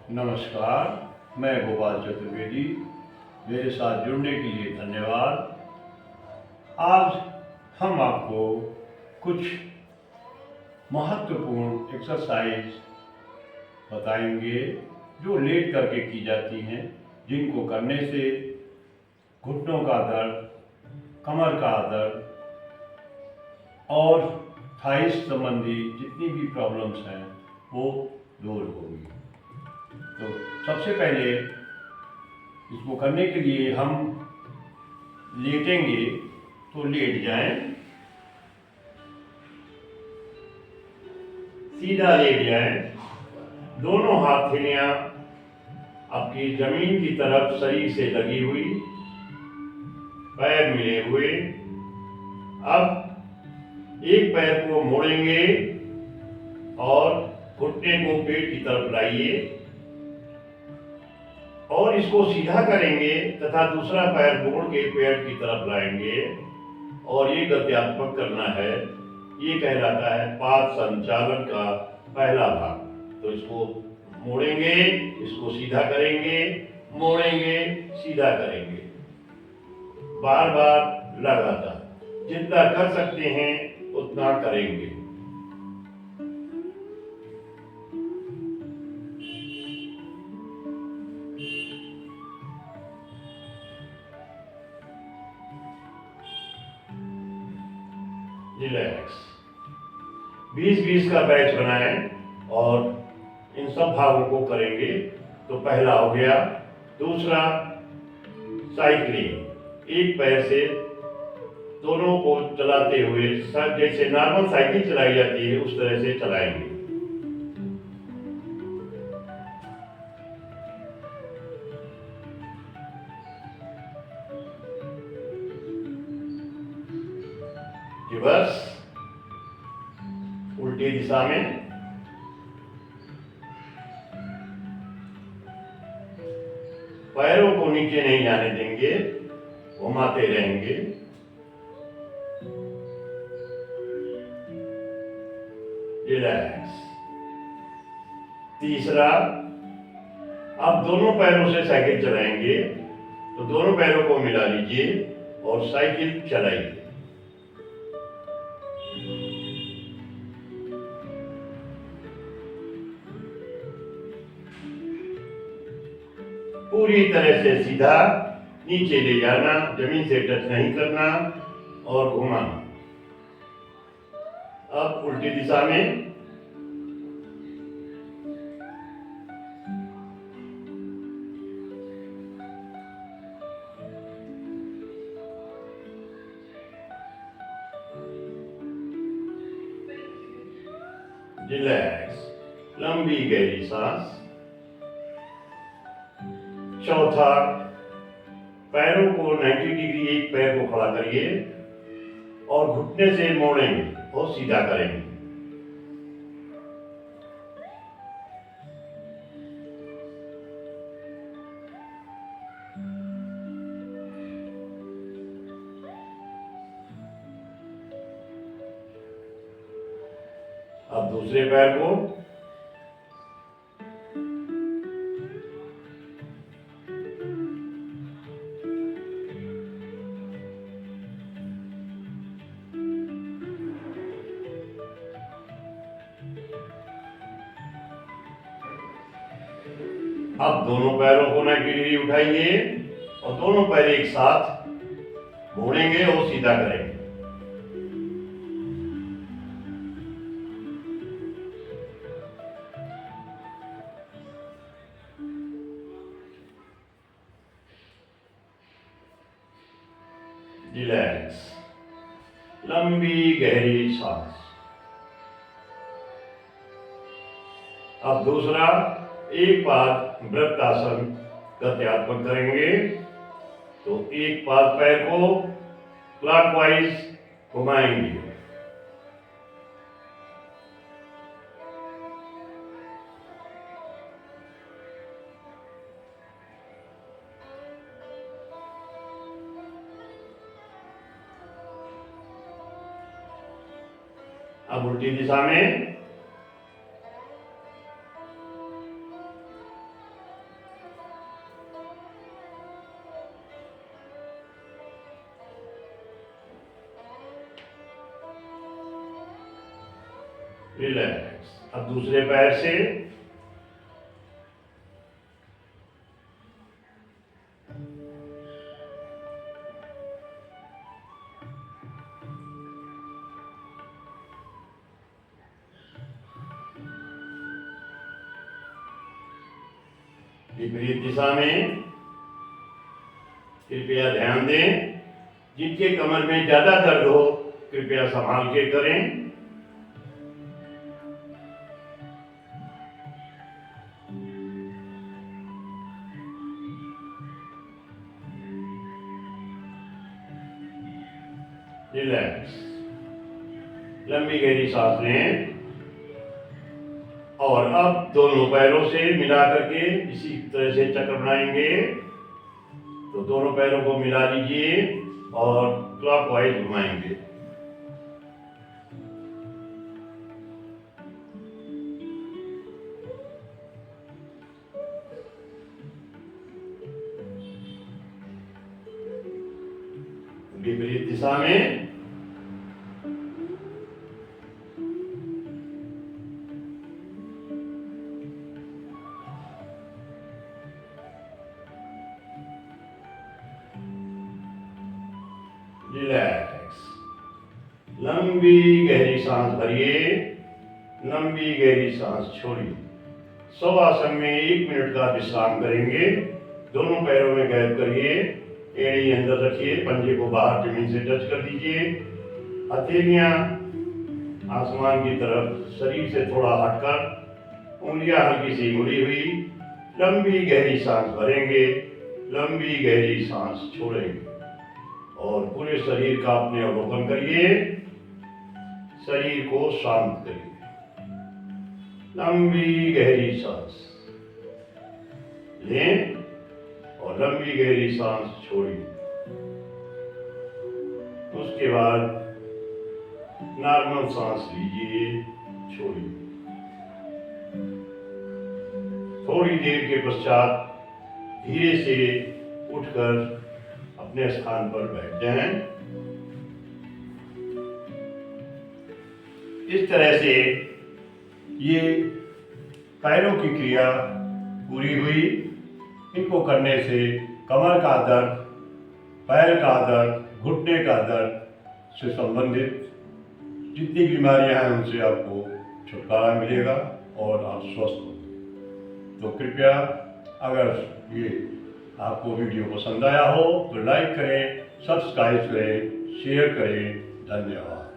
नमस्कार, मैं गोपाल चतुर्वेदी। मेरे साथ जुड़ने के लिए धन्यवाद। आज हम आपको कुछ महत्वपूर्ण एक्सरसाइज बताएंगे जो लेट करके की जाती हैं, जिनको करने से घुटनों का दर्द, कमर का दर्द और थाइस संबंधी जितनी भी प्रॉब्लम्स हैं वो दूर होगी। तो सबसे पहले इसको करने के लिए हम लेटेंगे, तो लेट जाएं, सीधा लेट जाएं, दोनों हथेलियां आपकी जमीन की तरफ शरीर से लगी हुई, पैर मिले हुए। अब एक पैर को मोड़ेंगे और घुटने को पेट की तरफ लाइए और इसको सीधा करेंगे तथा दूसरा पैर मोड़ के पेट की तरफ लाएंगे और ये गत्यात्मक करना है। ये कहलाता है पाद संचालन का पहला भाग। तो इसको मोड़ेंगे, इसको सीधा करेंगे, मोड़ेंगे, सीधा करेंगे, बार बार लगातार जितना कर सकते हैं उतना करेंगे। रिलैक्स। 20-20 का बैच बनाएं और इन सब भागों को करेंगे। तो पहला हो गया। दूसरा, साइकिलिंग। एक पैर से दोनों को चलाते हुए जैसे नॉर्मल साइकिल चलाई जाती है उस तरह से चलाएंगे। रिवर्स, उल्टी दिशा में। पैरों को नीचे नहीं जाने देंगे, घुमाते रहेंगे। रिलैक्स। तीसरा, आप दोनों पैरों से साइकिल चलाएंगे, तो दोनों पैरों को मिला लीजिए और साइकिल चलाइए। पूरी तरह से सीधा नीचे ले जाना, जमीन से टच नहीं करना और घुमाना। अब उल्टी दिशा में। रिलैक्स, लंबी गहरी सांस। चौथा, पैरों को 90 डिग्री, एक पैर को खड़ा करिए और घुटने से मोड़ेंगे और सीधा करेंगे। अब दूसरे पैर को अब दोनों पैरों को 90 डिग्री उठाइए और दोनों पैर एक साथ मोड़ेंगे और सीधा करेंगे। रिलैक्स, लंबी गहरी सांस। अब दूसरा, एक पाद वृत्तासन गत्यात्मक करेंगे। तो एक पाद पैर को क्लॉकवाइज घुमाएंगे। अब उल्टी दिशा में। रिलैक्स। अब दूसरे पैर से विपरीत दिशा में। कृपया ध्यान दें, जिनके कमर में ज्यादा दर्द हो कृपया संभाल के करें। रिलैक्स। लंबी गहरी सांस लें और अब दोनों पैरों से मिला करके इसी तरह से चक्र बनाएंगे। तो दोनों पैरों को मिला लीजिए और क्लॉकवाइज घुमाएंगे। विपरीत दिशा में। रिलैक्स। लंबी गहरी सांस भरिए, लंबी गहरी सांस छोड़िए। शवासन में 1 मिनट का विश्राम करेंगे। दोनों पैरों में गैप करिए, एड़ी अंदर रखिए, पंजे को बाहर जमीन से टच कर दीजिए। हथेलियां आसमान की तरफ, शरीर से थोड़ा हटकर, उंगलियां हल्की सी मुड़ी हुई। लंबी गहरी सांस भरेंगे, लंबी गहरी सांस छोड़ेंगे और पूरे शरीर का अपने अवलोकन करिए। शरीर को शांत करिए। लंबी गहरी सांस लें और लंबी गहरी सांस छोड़िए। उसके बाद नॉर्मल सांस लीजिए, छोड़िए। थोड़ी देर के पश्चात धीरे से उठकर अपने स्थान पर बैठ जाएं। इस तरह से ये पैरों की क्रिया पूरी हुई। इनको करने से कमर का दर्द, पैर का दर्द, घुटने का दर्द से संबंधित जितनी बीमारियां हैं उनसे आपको छुटकारा मिलेगा और आप स्वस्थ होंगे। तो कृपया अगर ये आपको वीडियो पसंद आया हो तो लाइक करें, सब्सक्राइब करें, शेयर करें। धन्यवाद।